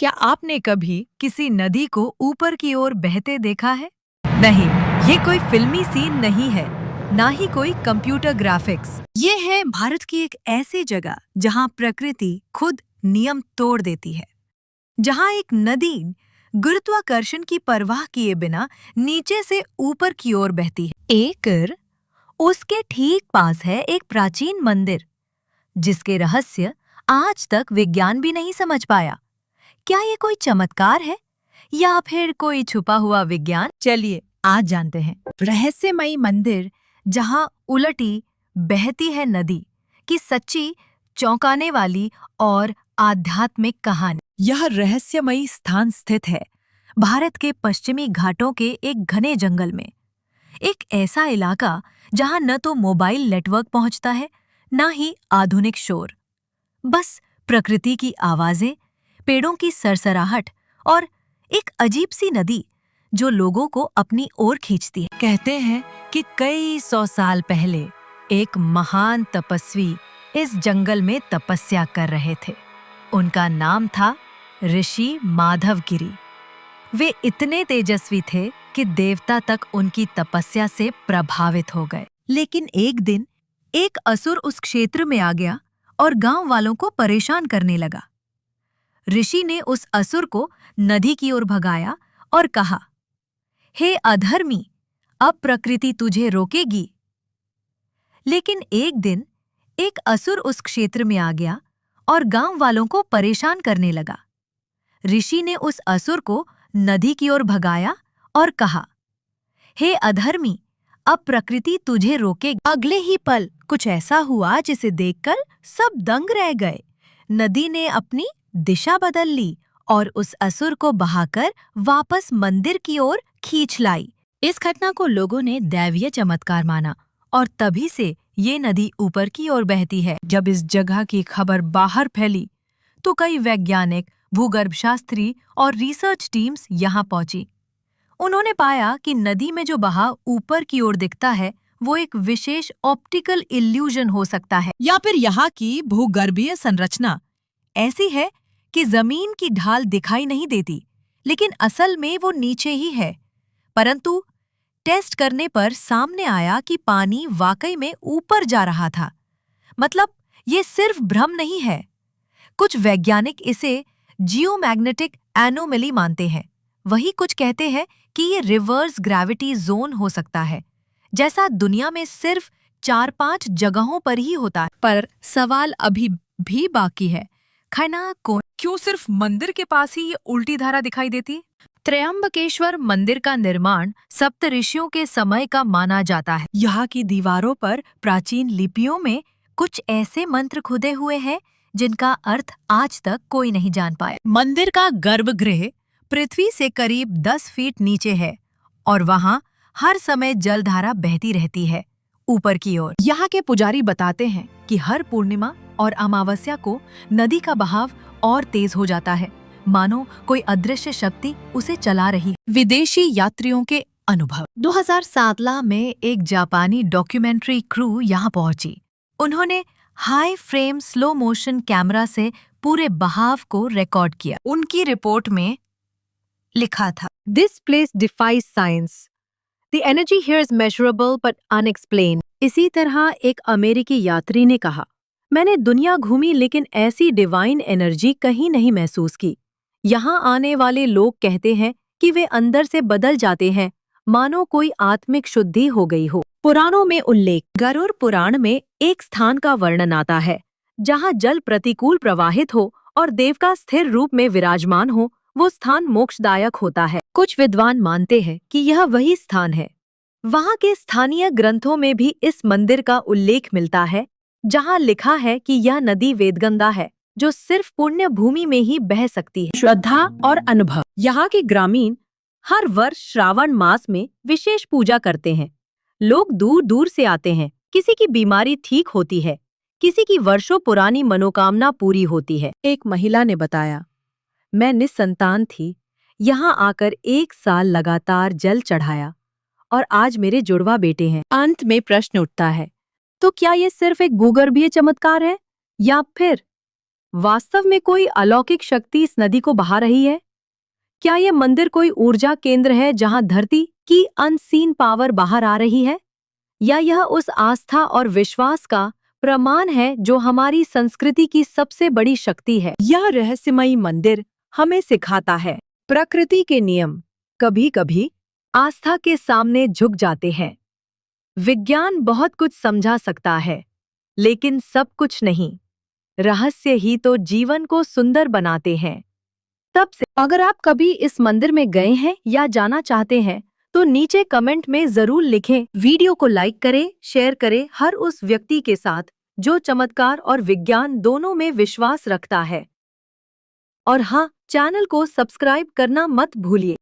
क्या आपने कभी किसी नदी को ऊपर की ओर बहते देखा है? नहीं, ये कोई फिल्मी सीन नहीं है, ना ही कोई कंप्यूटर ग्राफिक्स। ये है भारत की एक ऐसी जगह जहां प्रकृति खुद नियम तोड़ देती है, जहां एक नदी गुरुत्वाकर्षण की परवाह किए बिना नीचे से ऊपर की ओर बहती है। उसके ठीक पास है एक प्राचीन मंदिर, जिसके रहस्य आज तक विज्ञान भी नहीं समझ पाया। क्या ये कोई चमत्कार है या फिर कोई छुपा हुआ विज्ञान? चलिए आज जानते हैं। रहस्यमयी मंदिर जहां उलटी बहती है नदी की सच्ची, चौंकाने वाली और आध्यात्मिक कहानी। यह रहस्यमयी स्थान स्थित है भारत के पश्चिमी घाटों के एक घने जंगल में। एक ऐसा इलाका जहां न तो मोबाइल नेटवर्क पहुंचता है, न ही आधुनिक शोर। बस प्रकृति की आवाजें, पेड़ों की सरसराहट और एक अजीब सी नदी जो लोगों को अपनी ओर खींचती है। कहते हैं कि कई 100 साल पहले एक महान तपस्वी इस जंगल में तपस्या कर रहे थे। उनका नाम था ऋषि माधवगिरी। वे इतने तेजस्वी थे कि देवता तक उनकी तपस्या से प्रभावित हो गए। लेकिन एक दिन एक असुर उस क्षेत्र में आ गया और गांव वालों को परेशान करने लगा। ऋषि ने उस असुर को नदी की ओर भगाया और कहा, हे अधर्मी, अब प्रकृति तुझे रोकेगी। लेकिन एक दिन एक असुर उस क्षेत्र में आ गया और गांव वालों को परेशान करने लगा। ऋषि ने उस असुर को नदी की ओर भगाया और कहा, हे अधर्मी, अब प्रकृति तुझे रोकेगी। अगले ही पल कुछ ऐसा हुआ जिसे देखकर सब दंग रह गए। नदी ने अपनी दिशा बदल ली और उस असुर को बहाकर वापस मंदिर की ओर खींच लाई। इस घटना को लोगों ने दैवीय चमत्कार माना और तभी से ये नदी ऊपर की ओर बहती है। जब इस जगह की खबर बाहर फैली तो कई वैज्ञानिक, भूगर्भशास्त्री और रिसर्च टीम्स यहाँ पहुंची। उन्होंने पाया कि नदी में जो बहाव ऊपर की ओर दिखता है वो एक विशेष ऑप्टिकल इल्यूजन हो सकता है, या फिर यहाँ की भूगर्भीय संरचना ऐसी है कि जमीन की ढाल दिखाई नहीं देती, लेकिन असल में वो नीचे ही है। परंतु टेस्ट करने पर सामने आया कि पानी वाकई में ऊपर जा रहा था। मतलब ये सिर्फ भ्रम नहीं है। कुछ वैज्ञानिक इसे जियोमैग्नेटिक एनोमली मानते हैं, वही कुछ कहते हैं कि ये रिवर्स ग्रेविटी जोन हो सकता है, जैसा दुनिया में सिर्फ 4-5 जगहों पर ही होता है। पर सवाल अभी भी बाकी है, खाना क्यों सिर्फ मंदिर के पास ही ये उल्टी धारा दिखाई देती? त्र्यंबकेश्वर मंदिर का निर्माण सप्तऋषियों के समय का माना जाता है। यहाँ की दीवारों पर प्राचीन लिपियों में कुछ ऐसे मंत्र खुदे हुए हैं जिनका अर्थ आज तक कोई नहीं जान पाया। मंदिर का गर्भगृह पृथ्वी से करीब 10 फीट नीचे है और वहाँ हर समय जलधारा बहती रहती है ऊपर की ओर। यहाँ के पुजारी बताते हैं कि हर पूर्णिमा और अमावस्या को नदी का बहाव और तेज हो जाता है, मानो कोई अदृश्य शक्ति उसे चला रही। विदेशी यात्रियों के अनुभव। 2007 में एक जापानी डॉक्यूमेंट्री क्रू यहाँ पहुंची। उन्होंने high frame slow motion camera से पूरे बहाव को रिकॉर्ड किया। उनकी रिपोर्ट में लिखा था, This place defies science. The energy here is measurable but unexplained. इसी तरह एक अमेरिकी यात्री ने कहा, मैंने दुनिया घूमी लेकिन ऐसी डिवाइन एनर्जी कहीं नहीं महसूस की। यहाँ आने वाले लोग कहते हैं कि वे अंदर से बदल जाते हैं, मानो कोई आत्मिक शुद्धि हो गई हो। पुराणों में उल्लेख। गरुड़ पुराण में एक स्थान का वर्णन आता है जहाँ जल प्रतिकूल प्रवाहित हो और देवता स्थिर रूप में विराजमान हो। वो स्थान मोक्षदायक होता है। कुछ विद्वान मानते हैं कि यह वही स्थान है। वहाँ के स्थानीय ग्रंथों में भी इस मंदिर का उल्लेख मिलता है, जहाँ लिखा है कि यह नदी वेदगंगा है जो सिर्फ पुण्य भूमि में ही बह सकती है। श्रद्धा और अनुभव। यहाँ के ग्रामीण हर वर्ष श्रावण मास में विशेष पूजा करते हैं। लोग दूर दूर से आते हैं। किसी की बीमारी ठीक होती है, किसी की वर्षों पुरानी मनोकामना पूरी होती है। एक महिला ने बताया, मैं निसंतान थी, यहाँ आकर 1 साल लगातार जल चढ़ाया और आज मेरे जुड़वा बेटे हैं। अंत में प्रश्न उठता है, तो क्या ये सिर्फ एक भूगर्भीय चमत्कार है या फिर वास्तव में कोई अलौकिक शक्ति इस नदी को बहा रही है? क्या यह मंदिर कोई ऊर्जा केंद्र है जहां धरती की अनसीन पावर बाहर आ रही है? या यह उस आस्था और विश्वास का प्रमाण है जो हमारी संस्कृति की सबसे बड़ी शक्ति है? यह रहस्यमयी मंदिर हमें सिखाता है प्रकृति के नियम कभी-कभी आस्था के सामने झुक जाते हैं। विज्ञान बहुत कुछ समझा सकता है, लेकिन सब कुछ नहीं। रहस्य ही तो जीवन को सुंदर बनाते हैं। तब से अगर आप कभी इस मंदिर में गए हैं या जाना चाहते हैं तो नीचे कमेंट में जरूर लिखें। वीडियो को लाइक करें, शेयर करें हर उस व्यक्ति के साथ जो चमत्कार और विज्ञान दोनों में विश्वास रखता है। और हाँ, चैनल को सब्सक्राइब करना मत भूलिए।